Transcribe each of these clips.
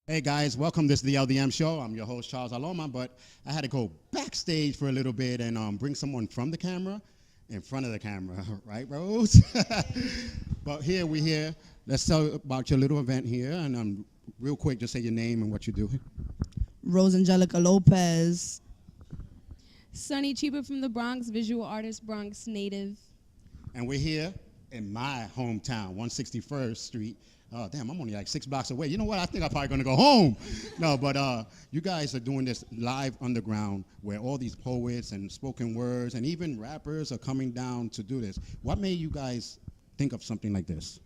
Hey guys, welcome. This is the LDM Show. I'm your host, Charles Aloma, but I had to go backstage for a little bit and bring someone from the camera in front of the camera, right, Rose? But we're here. Let's tell about your little event here, and real quick, just say your name and what you do. Rose Angelica Lopez. Sunny Cheaper from the Bronx, visual artist, Bronx native. And we're here in my hometown, 161st Street. Damn, I'm only like 6 blocks away. You know what? I think I'm probably going to go home. No, but you guys are doing this live underground where all these poets and spoken words and even rappers are coming down to do this. What made you guys think of something like this?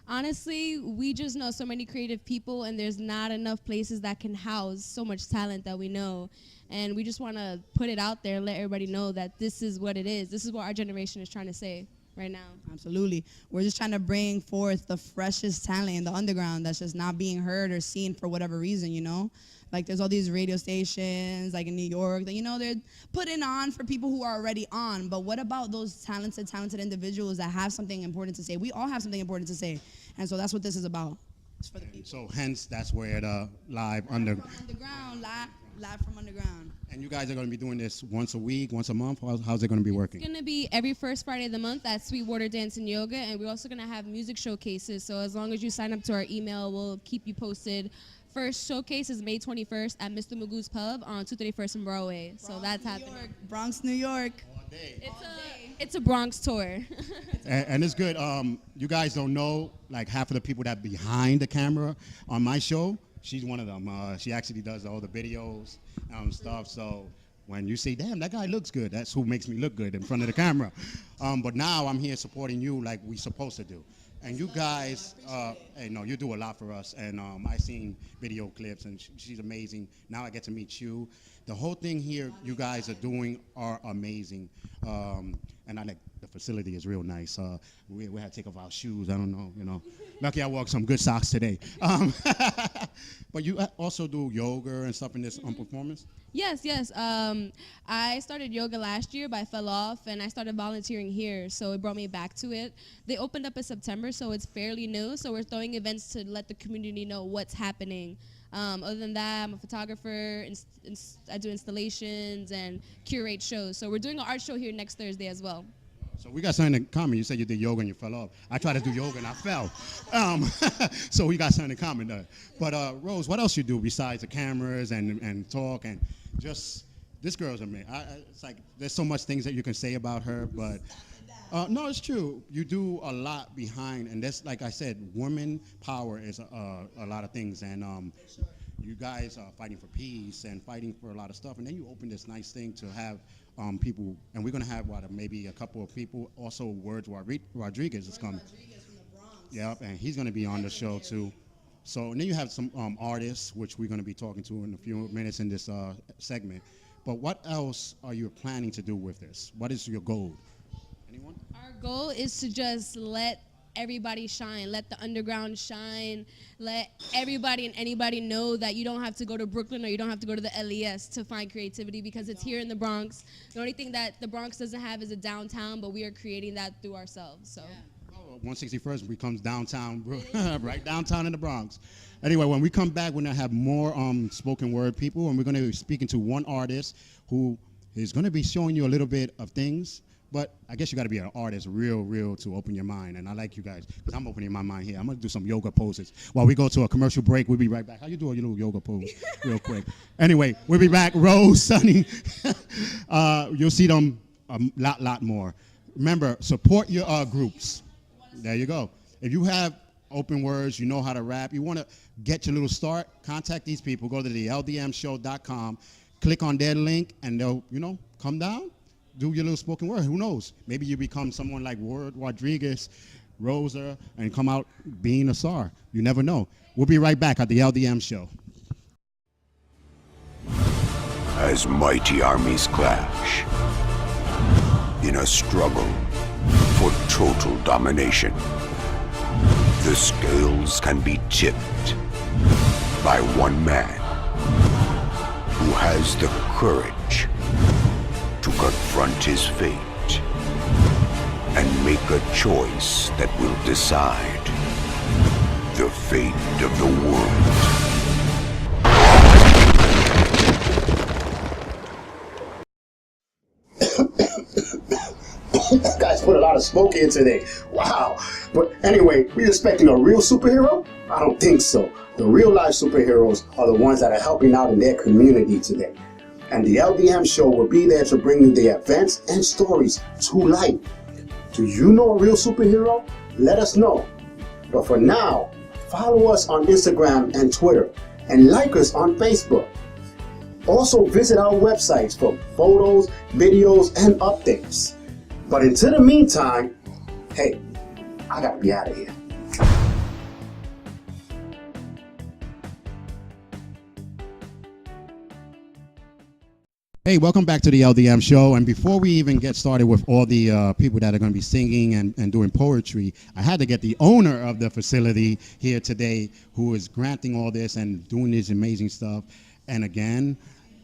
Honestly, we just know so many creative people, and there's not enough places that can house so much talent that we know. And we just want to put it out there and let everybody know that this is what it is. This is what our generation is trying to say right now. Absolutely. We're just trying to bring forth the freshest talent in the underground that's just not being heard or seen for whatever reason, you know? Like there's all these radio stations like in New York that, you know, they're putting on for people who are already on. But what about those talented individuals that have something important to say? We all have something important to say. And so that's what this is about. It's for the people. So hence, that's where the live from underground, live from underground. And you guys are going to be doing this once a week, once a month? How's it going to be working? It's going to be every first Friday of the month at Sweetwater Dance and Yoga, and we're also going to have music showcases. So as long as you sign up to our email, we'll keep you posted. First showcase is May 21st at Mr. Magoo's Pub on 231st and Broadway. So that's happening. Bronx, New York. It's a Bronx tour. and it's good. You guys don't know, like half of the people that behind the camera on my show, she's one of them. She actually does all the videos stuff. So when you say, damn, that guy looks good, that's who makes me look good in front of the camera. But now I'm here supporting you like we supposed to do. And you guys, hey, no, you do a lot for us. And I seen video clips, and she's amazing. Now I get to meet you. The whole thing here you guys are doing are amazing. And I like the facility is real nice. We had to take off our shoes. I don't know, you know. Lucky I wore some good socks today. But you also do yoga and stuff in this performance? Yes. I started yoga last year, but I fell off, and I started volunteering here, so it brought me back to it. They opened up in September, so it's fairly new, so we're throwing events to let the community know what's happening. Other than that, I'm a photographer, I do installations and curate shows. So we're doing an art show here next Thursday as well. So we got something in common. You said you did yoga and you fell off. I tried to do yoga and I fell. So we got something in common there. But Rose, what else you do besides the cameras and talk and just, this girl's amazing. It's like there's so much things that you can say about her, but no, it's true. You do a lot behind, and that's, like I said, women power is a lot of things, and you guys are fighting for peace and fighting for a lot of stuff, and then you open this nice thing to have people, and we're going to have maybe a couple of people. Also, Words Rodriguez is coming. From the Bronx. Yep, and he's going to be on the show too. So, and then you have some artists, which we're going to be talking to in a few minutes in this segment. But what else are you planning to do with this? What is your goal? Anyone? Our goal is to just let everybody shine, let the underground shine, let everybody and anybody know that you don't have to go to Brooklyn or you don't have to go to the LES to find creativity, because it's here in the Bronx. The only thing that the Bronx doesn't have is a downtown, but we are creating that through ourselves. So. Yeah. 161st becomes downtown, right downtown in the Bronx. Anyway, when we come back, we're going to have more spoken word people, and we're going to be speaking to one artist who is going to be showing you a little bit of things. But I guess you got to be an artist real to open your mind. And I like you guys, because I'm opening my mind here. I'm going to do some yoga poses. While we go to a commercial break, we'll be right back. How you doing your little yoga pose real quick? Anyway, we'll be back. Rose, Sunny. You'll see them a lot more. Remember, support your groups. There you go. If you have open words, you know how to rap, you want to get your little start, contact these people. Go to the LDMshow.com. Click on their link, and they'll, come down. Do your little spoken word. Who knows? Maybe you become someone like Word Rodriguez, Rosa, and come out being a star. You never know. We'll be right back at the LDM Show. As mighty armies clash in a struggle for total domination, the scales can be tipped by one man who has the courage to confront his fate and make a choice that will decide the fate of the world. lot of smoke here today. Wow. But anyway, we expecting a real superhero? I don't think so. The real life superheroes are the ones that are helping out in their community today. And the LDM Show will be there to bring you the events and stories to life. Do you know a real superhero? Let us know. But for now, follow us on Instagram and Twitter, and like us on Facebook. Also visit our websites for photos, videos, and updates. But until the meantime, hey, I gotta be out of here. Hey, welcome back to the LDM Show. And before we even get started with all the people that are going to be singing and doing poetry, I had to get the owner of the facility here today who is granting all this and doing this amazing stuff. And again,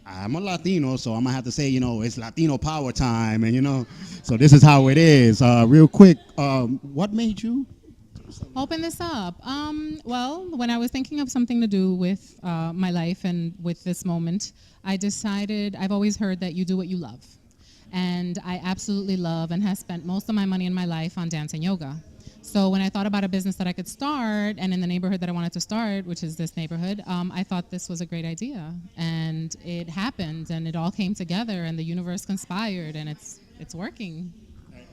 I'm a Latino, so I'm going to have to say, it's Latino power time. And, so this is how it is. Real quick, what made you open this up? Well, when I was thinking of something to do with my life and with this moment, I decided, I've always heard that you do what you love. And I absolutely love and have spent most of my money in my life on dance and yoga. So when I thought about a business that I could start, and in the neighborhood that I wanted to start, which is this neighborhood, I thought this was a great idea. And it happened, and it all came together, and the universe conspired, and it's working.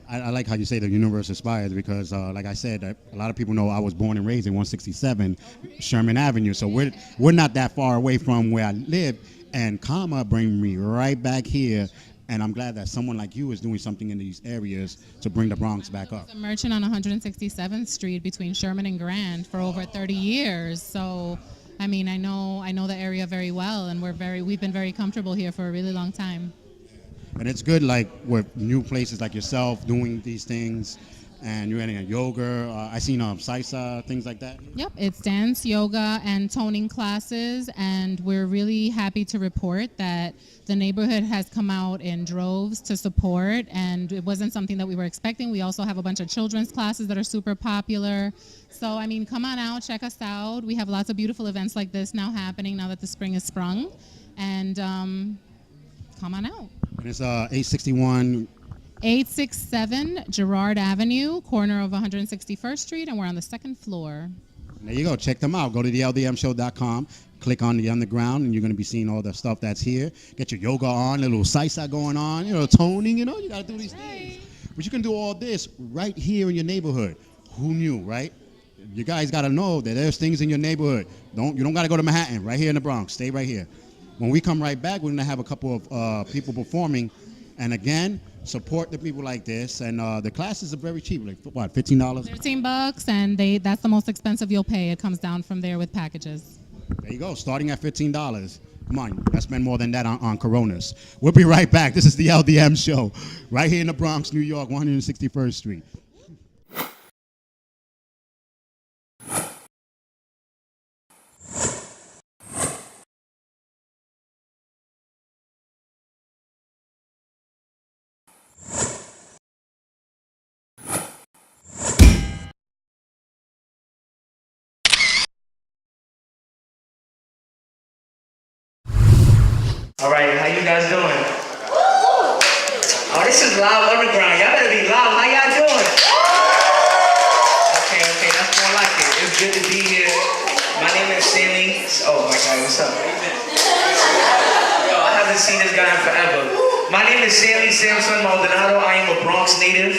I like how you say the universe inspired because, like I said, a lot of people know I was born and raised in 167 Sherman Avenue. So we're not that far away from where I live. And karma bring me right back here. And I'm glad that someone like you is doing something in these areas to bring the Bronx back up. I was a merchant on 167th Street between Sherman and Grand for over 30 years. So, I mean, I know the area very well, and we've been very comfortable here for a really long time. And it's good, like with new places like yourself doing these things, and you're adding a yoga. I seen salsa, things like that. Yep, it's dance, yoga, and toning classes, and we're really happy to report that the neighborhood has come out in droves to support, and it wasn't something that we were expecting. We also have a bunch of children's classes that are super popular. So, I mean, come on out, check us out. We have lots of beautiful events like this now happening now that the spring is sprung, and come on out. And it's 867 Gerard Avenue, corner of 161st Street, and we're on the second floor. There you go. Check them out. Go to the LDMshow.com. Click on the underground, and you're going to be seeing all the stuff that's here. Get your yoga on, a little salsa going on, toning, you got to do these things. But you can do all this right here in your neighborhood. Who knew, right? You guys got to know that there's things in your neighborhood. You don't got to go to Manhattan. Right here in the Bronx. Stay right here. When we come right back, we're going to have a couple of people performing. And again, support the people like this. And the classes are very cheap. Like, what, $15? $13, and that's the most expensive you'll pay. It comes down from there with packages. There you go, starting at $15. Come on, I spend more than that on Coronas. We'll be right back. This is the LDM Show, right here in the Bronx, New York, 161st Street. All right, how you guys doing? Oh, this is loud underground. Y'all better be loud. How y'all doing? Okay, that's more like it. It's good to be here. My name is Sammy. Oh my God, what's up? Yo, I haven't seen this guy in forever. My name is Sammy Samson Maldonado. I am a Bronx native.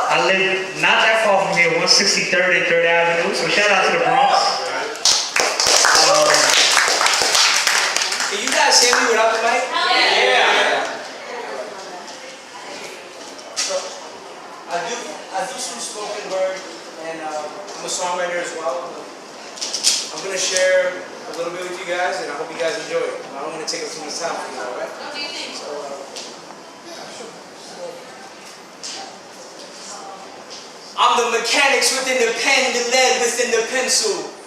I live not that far from here, 163rd and 3rd Avenue. So shout out to the Bronx. Can you guys hear me without the mic? Yeah. So, I do some spoken word, and I'm a songwriter as well. I'm going to share a little bit with you guys, and I hope you guys enjoy it. I don't want to take up too much time for you, all right? What do you think? I'm the mechanics within the pen, the lead within the pencil.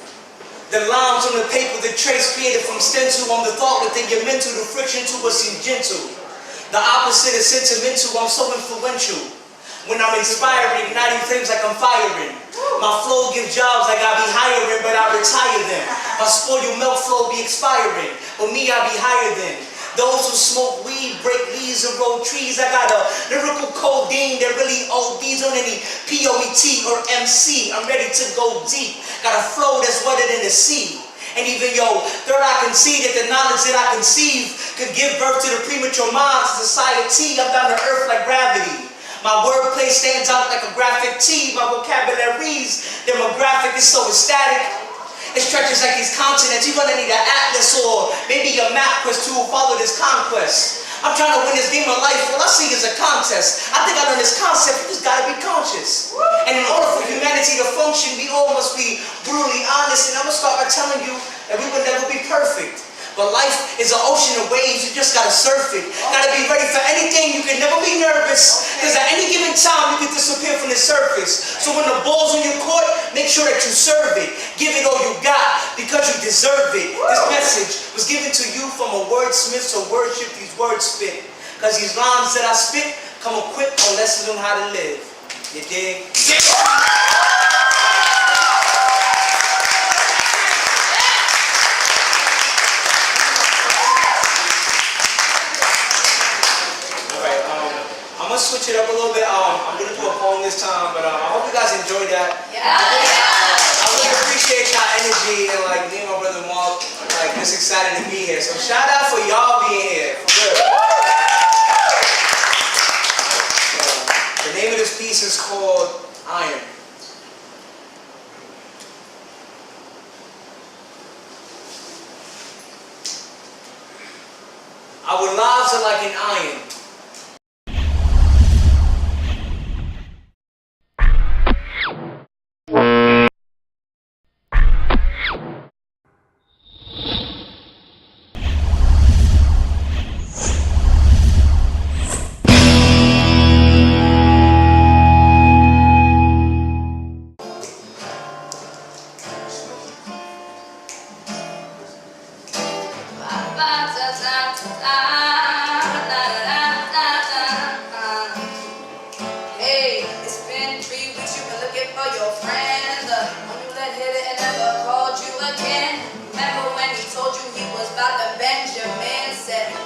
The lines on the paper, the trace created from stencil. I'm the thought within your mental, the friction to what seems gentle. The opposite is sentimental, I'm so influential. When I'm inspiring, igniting flames like I'm firing. My flow gives jobs like I be hiring, but I retire them. My spoiled milk flow be expiring, but me I be higher than. Those who smoke weed, break leaves and roll trees. I got a lyrical codeine that really ODs on any POET or MC. I'm ready to go deep. Got a flow that's wetter than the sea. And even third I can see that the knowledge that I conceive could give birth to the premature minds of society. I'm down to earth like gravity. My wordplay stands out like a graphic tee. My vocabulary's demographic is so ecstatic. It stretches like these continents. You're gonna need an atlas or maybe a map quest to follow this conquest. I'm trying to win this game of life. All I see is a contest. I think I learned this concept. You just gotta be conscious. And in order for humanity to function, we all must be brutally honest. And I'm gonna start by telling you that we will never be perfect. But life is an ocean of waves, you just gotta surf it. Gotta be ready for anything, you can never be nervous. Because at any given time, you can disappear from the surface. So when the ball's on your court, make sure that you serve it. Give it all you got, because you deserve it. This message was given to you from a wordsmith, so worship these words spit. Because these rhymes that I spit come equipped on lessons on how to live. You dig? I'm gonna switch it up a little bit. I'm gonna do a poem this time, but I hope you guys enjoyed that. Yeah. I really appreciate y'all energy and me and my brother Mark, just excited to be here. So shout out for y'all being here, for real. The name of this piece is called Iron. Our lives are like an iron. Hey, it's been 3 weeks, you've been looking for your friend. The one you let hit it and never called you again. Remember when he told you he was about to Benjamin? Said to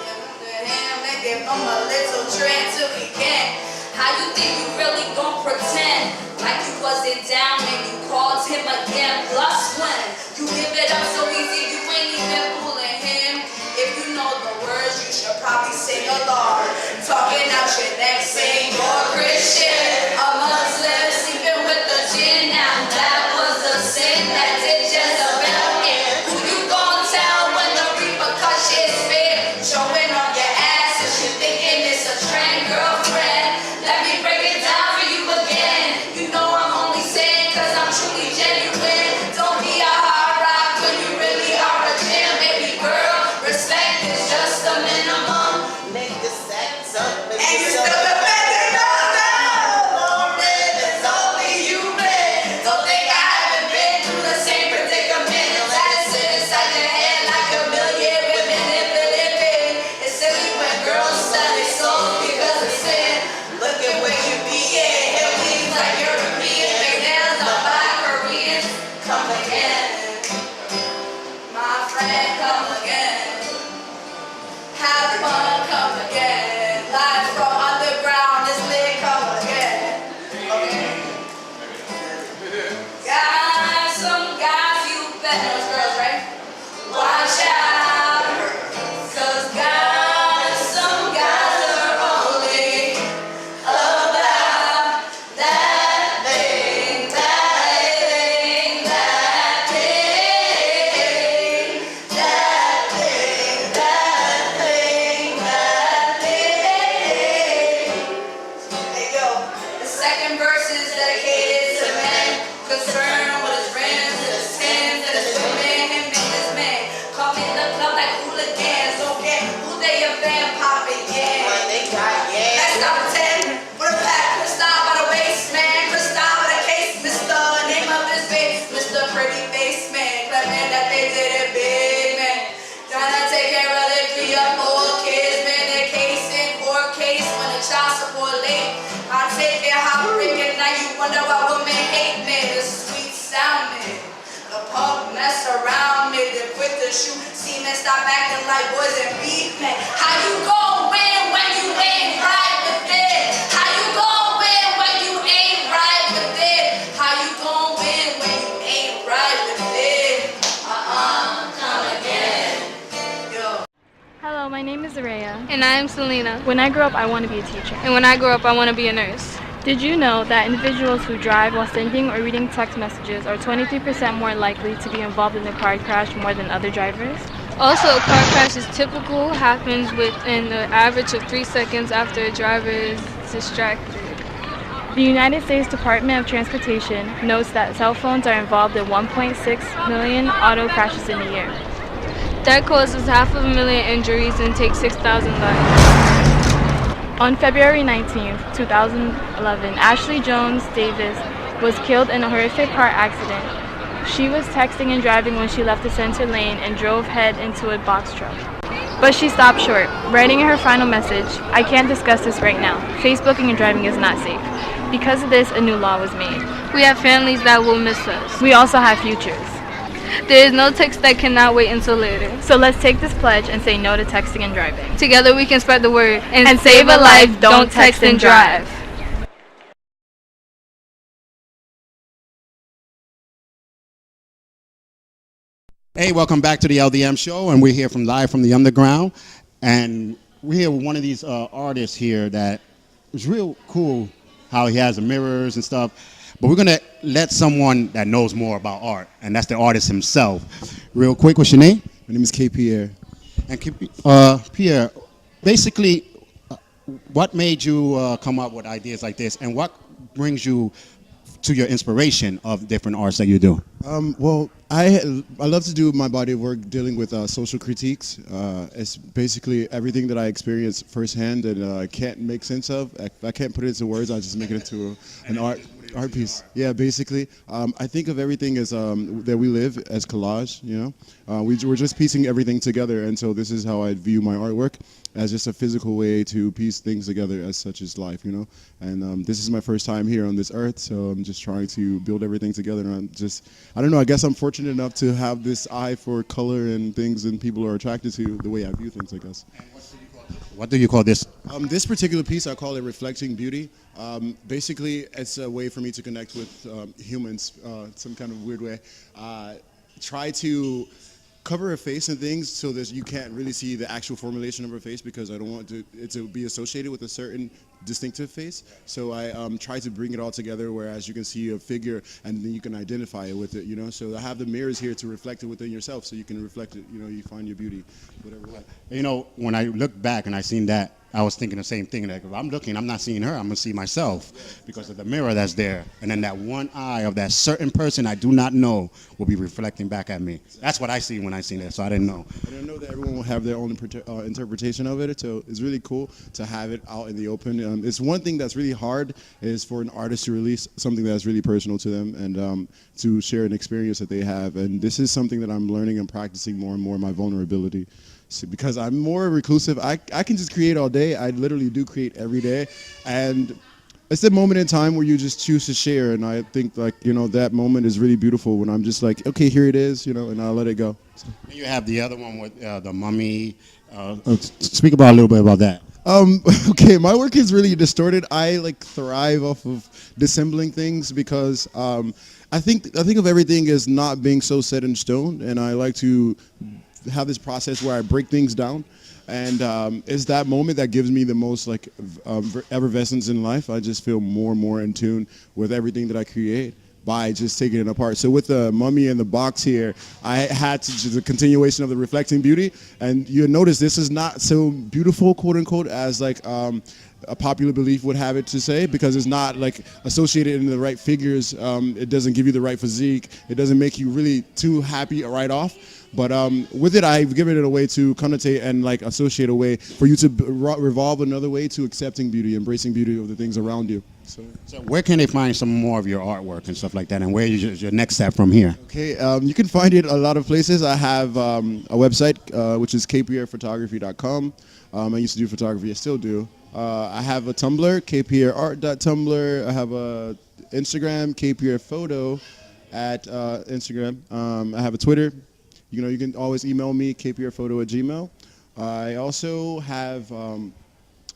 him, make it from a little trend till we can. How you think you really gon' pretend like you wasn't down and you called him again? Plus when you give it up so easy, you ain't even fooling him. If you know the words, you should probably sing along. Talking out your neck, saying you're Christian, a Muslim, sleeping with the jinn. Now that was a sin that did Jezebel in. Who you gon' tell when the repercussions spit? Showing on your ass if you thinking it's a trend, girlfriend. Let me break it down for you again. You know I'm only saying cause I'm truly genuine. Don't be a hard rock when you really are a gem, baby girl. Respect is just the minimum. Make the sex up And you still defending no, it's only human. Don't think I haven't been through the same predicament. Medicine inside your head like a million women in Philippines. It's silly when girls study souls because of sin. Look at where you be in. Hair weaves like Europeans, make nails on black Koreans. Come again, my friend, come again. Have fun, come again. Live from underground is lit, come again. Okay. Guys, some guys, you bet those girls, right? Watch out, cause guys, some guys are only about that thing, that thing, that thing. stop acting like boys and be men. How you gon' win when you ain't right with it? How you gon' win when you ain't right with it? How you gon' win when you ain't right with it? Come again. Yo. Hello, my name is Araya. And I am Selena. When I grow up, I want to be a teacher. And when I grow up, I want to be a nurse. Did you know that individuals who drive while sending or reading text messages are 23% more likely to be involved in a car crash more than other drivers? Also, a car crash is typical, happens within the average of 3 seconds after a driver is distracted. The United States Department of Transportation notes that cell phones are involved in 1.6 million auto crashes in a year. That causes 500,000 injuries and takes 6,000 lives. On February 19, 2011, Ashley Jones Davis was killed in a horrific car accident. She was texting and driving when she left the center lane and drove head into a box truck. But she stopped short, writing in her final message, "I can't discuss this right now. Facebooking and driving is not safe." Because of this, a new law was made. We have families that will miss us. We also have futures. There is no text that cannot wait until later. So let's take this pledge and say no to texting and driving. Together we can spread the word And save a life, don't text and drive. Hey, welcome back to the LDM Show, and we're here live from the underground, and we're here with one of these artists here that is real cool, how he has the mirrors and stuff, but we're gonna let someone that knows more about art, and that's the artist himself. Real quick, what's your name? My name is K. Pierre. And Pierre, basically, what made you come up with ideas like this, and what brings you to your inspiration of different arts that you do? Well, I love to do my body of work dealing with social critiques. It's basically everything that I experience firsthand and I can't make sense of. I can't put it into words. I just make it into an art piece. Yeah, basically. I think of everything as that we live as collage. You know, we're just piecing everything together, and so this is how I view my artwork, as just a physical way to piece things together, as such as life. You know, and this is my first time here on this earth, so I'm just trying to build everything together. And I don't know. I guess I'm fortunate enough to have this eye for color and things, and people are attracted to the way I view things, I guess. What do you call this? This particular piece, I call it Reflecting Beauty. Basically, it's a way for me to connect with humans, some kind of weird way. Try to cover a face and things so that you can't really see the actual formulation of her face, because I don't want it to be associated with a certain distinctive face. So I try to bring it all together, whereas you can see a figure and then you can identify it with it, you know. So I have the mirrors here to reflect it within yourself, so you can reflect it, you know, you find your beauty, whatever way. You know, when I look back and I seen that, I was thinking the same thing. Like, if I'm looking, I'm not seeing her, I'm gonna see myself because of the mirror that's there. And then that one eye of that certain person I do not know will be reflecting back at me. That's what I see when I see that, so I didn't know. I didn't know that everyone will have their own interpretation of it, so it's really cool to have it out in the open. It's one thing that's really hard is for an artist to release something that's really personal to them and to share an experience that they have. And this is something that I'm learning and practicing more and more, my vulnerability. So because I'm more reclusive, I can just create all day. I literally do create every day. And it's the moment in time where you just choose to share. And I think, like, you know, that moment is really beautiful when I'm just like, okay, here it is, you know, and I'll let it go. So. You have the other one with the mummy. Speak about a little bit about that. Okay, my work is really distorted. I like thrive off of dissembling things because I think of everything as not being so set in stone, and I like to have this process where I break things down, and it's that moment that gives me the most like effervescence in life. I just feel more and more in tune with everything that I create by just taking it apart. So with the mummy and the box here, I had to just a continuation of the Reflecting Beauty, and you notice this is not so beautiful, quote unquote, as like a popular belief would have it to say, because it's not like associated in the right figures. It doesn't give you the right physique. It doesn't make you really too happy right off. But with it, I've given it a way to connotate and like associate a way for you to revolve another way to accepting beauty, embracing beauty of the things around you. So where can they find some more of your artwork and stuff like that, and where is your next step from here? Okay, you can find it a lot of places. I have a website, which is kprphotography.com. I used to do photography, I still do. I have a Tumblr, kprart.tumblr. I have a Instagram, kprphoto at Instagram. I have a Twitter, you can always email me, kprphoto@gmail. I also have a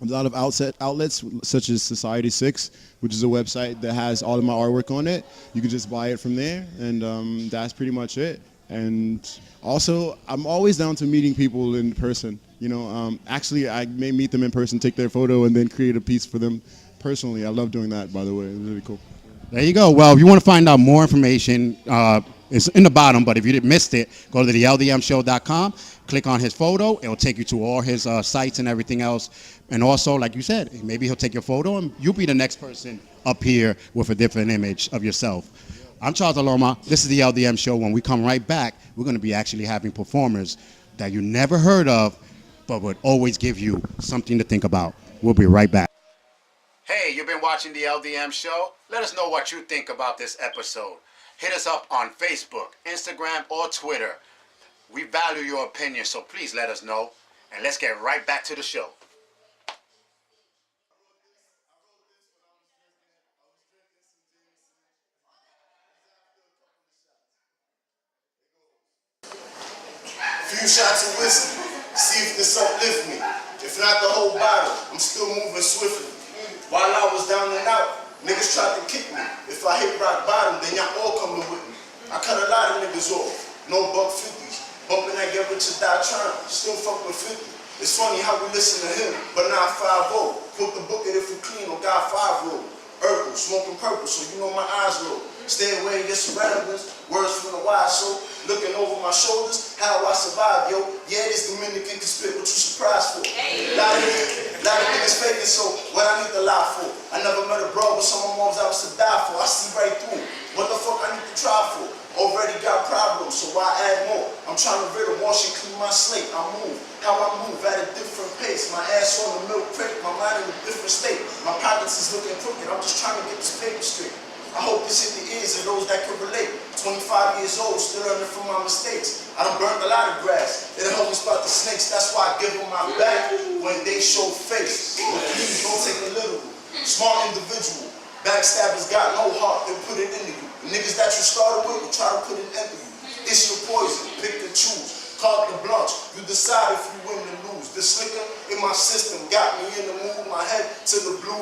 lot of outlets such as Society 6, which is a website that has all of my artwork on it. You can just buy it from there, and that's pretty much it. And also, I'm always down to meeting people in person. Actually, I may meet them in person, take their photo, and then create a piece for them personally. I love doing that, by the way. It's really cool. There you go. Well, if you want to find out more information, it's in the bottom, but if you missed it, go to the LDMshow.com, click on his photo. It'll take you to all his sites and everything else. And also, like you said, maybe he'll take your photo and you'll be the next person up here with a different image of yourself. I'm Charles Aloma. This is the LDM Show. When we come right back, we're going to be actually having performers that you never heard of, but would always give you something to think about. We'll be right back. Hey, you've been watching the LDM Show? Let us know what you think about this episode. Hit us up on Facebook, Instagram, or Twitter. We value your opinion, so please let us know. And let's get right back to the show. Few shots of whiskey, see if this uplift me. If not the whole bottle, I'm still moving swiftly. While I was down and out, niggas tried to kick me. If I hit rock bottom, then y'all all coming with me. I cut a lot of niggas off, no buck 50s. Bumping that get rich or die trying, still fuck with 50. It's funny how we listen to him, but not 5-0. Quote the book it if we clean or got 5 roll. Urkel, smoking purple, so you know my eyes roll. Stay away in your surroundings, words from the wise soul. Looking over my shoulders, how I survive, yo. Yeah, this Dominican can spit what you surprised for. Hey. Lot of niggas faking, so what I need to lie for? I never met a bro, but some of my moms I was to die for. I see right through. What the fuck I need to try for? Already got problems, so why add more? I'm trying to rid of wash and clean my slate. I move, how I move at a different pace. My ass on the milk crate, my mind in a different state. My pockets is looking crooked, I'm just trying to get this paper straight. I hope this hit the ears of those that can relate. 25 years old, still learning from my mistakes. I done burned a lot of grass. They done help me spot the snakes, that's why I give them my back when they show face. But please don't take it literal. Smart individual. Backstabbers got no heart, they put it into you. The niggas that you started with will try to put it into you. It's your poison, pick and choose. Call the blanche, you decide if you win or lose. This liquor in my system got me in the mood, my head to the blue.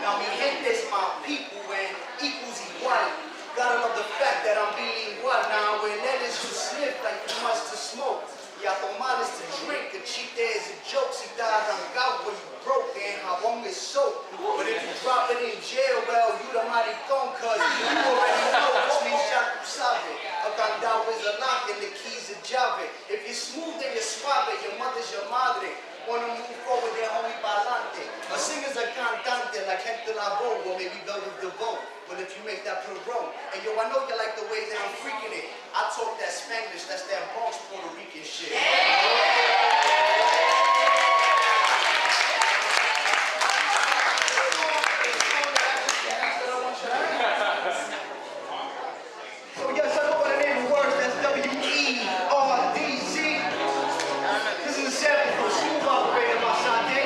Now mi gente es my people and equals igual. Gotta love the fact that I'm bilingual. Now when that is to sniff like you must to smoke. Y a tomar is to drink, a chiste is a joke. Si te arrancado where you broke and jabón is soap. But if you drop it in jail, well, you the maricón, cause you already know, which means ya tu sabe. A candado is a lock and the key's a llave. If you're smooth then you're suave, your mother's your madre. Wanna move forward, then homie pa'lante. A singer's a cantante like Hector Lavoe or maybe Velvet DeVoe. But if you make that pro, and yo, I know you like the way that I'm freaking it. I talk that Spanglish, that's that Bronx Puerto Rican shit. So yes, I know what the name of words, that's W-E-R-D-Z. This is a sample from Smooth Operator by Sade.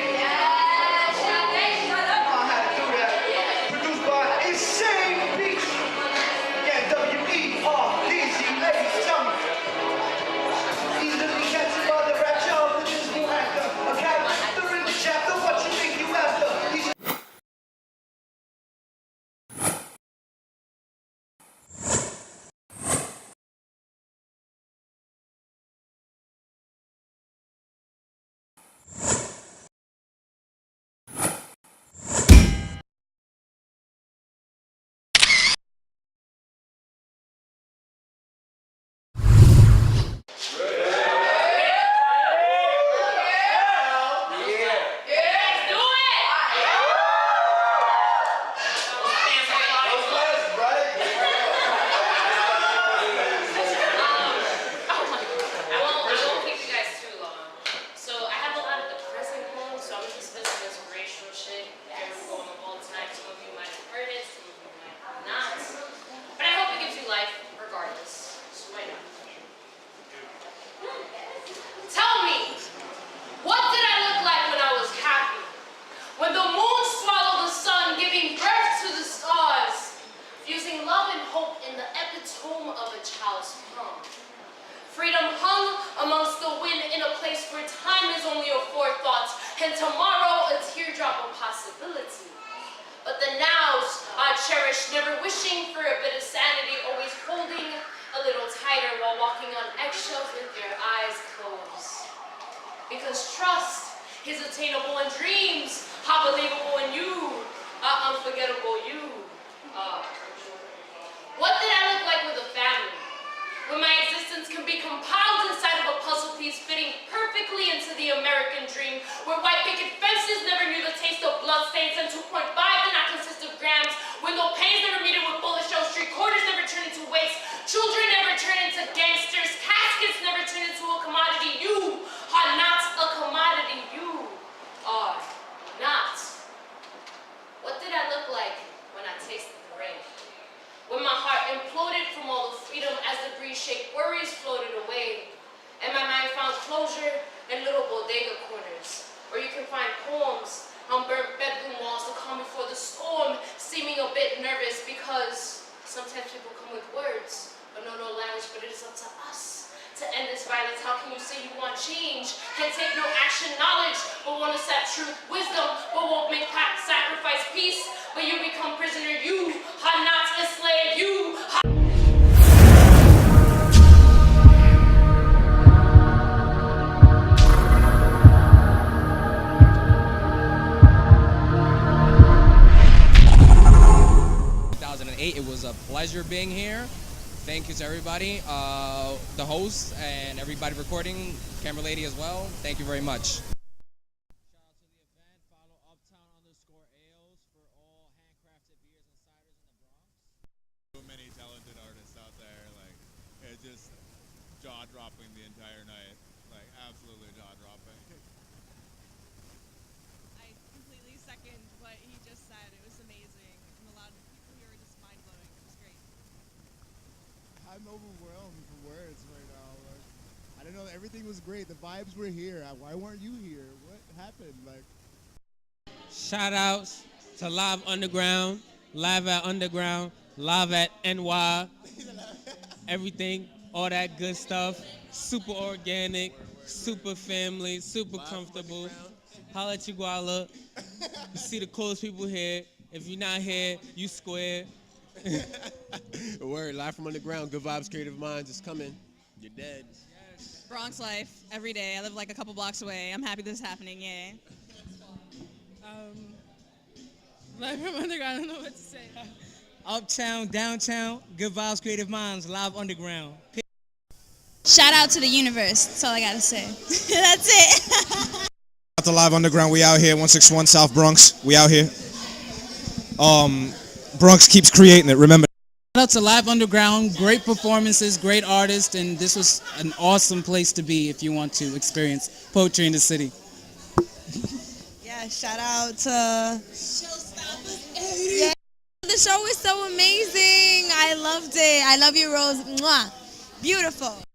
W-E-R-D-Z, ladies, tell me. Easily catch a place where time is only a forethought, and tomorrow a teardrop of possibility. But the nows I cherish, never wishing for a bit of sanity, always holding a little tighter while walking on eggshells with your eyes closed. Because trust is attainable in dreams, how believable in you, how unforgettable you are. What did I look like with a family? When my existence can be compiled inside of a puzzle piece fitting perfectly into the American dream, where white picket fences never knew the taste of bloodstains and 2.5 did not consist of grams, window panes never meted with bullet shells, street corners never turned into waste, children never turned into gangsters, caskets never turned into a commodity. You are not a commodity. You are not. What did I look like when I tasted the rain? When my heart imploded from all the freedom as the breeze-shaped worries floated away, and my mind found closure in little bodega corners, where you can find poems on burnt bedroom walls to calm before the storm, seeming a bit nervous because sometimes people come with words, but no language, but it is up to us to end this violence. How can you say you want change, can take no action, knowledge, but want to set truth, wisdom, but won't make sacrifice, peace, but you become prisoner. You are not a slave. You are 2008. It was a pleasure being here. Thank you to everybody, the host and everybody recording, camera lady as well. Thank you very much. Many talented artists out there, like it's just jaw-dropping the entire night, like absolutely jaw-dropping. I completely second what he just said. It was amazing, and a lot of people here were just mind-blowing. It was great. I'm overwhelmed for words right now. Like, I don't know, everything was great. The vibes were here. Why weren't you here? What happened? Like, shout outs to Live Underground, Live at Underground, Live at NY, everything, all that good stuff. Super organic, super family, super comfortable. Holla at Chiguala. You see the coolest people here. If you're not here, you square. Word, live from underground, good vibes, creative minds is coming. You're dead. Bronx life every day. I live like a couple blocks away. I'm happy this is happening. Yay. Live from Underground, I don't know what to say. Uptown, downtown, good vibes, creative minds, Live Underground. Shout out to the universe. That's all I gotta say. That's it. Out to Live Underground, we out here, 161 South Bronx. We out here. Bronx keeps creating it. Remember. Shout out to Live Underground, great performances, great artists, and this was an awesome place to be if you want to experience poetry in the city. Yeah, shout out to yeah. The show was so amazing. I loved it. I love you, Rose. Mwah. Beautiful.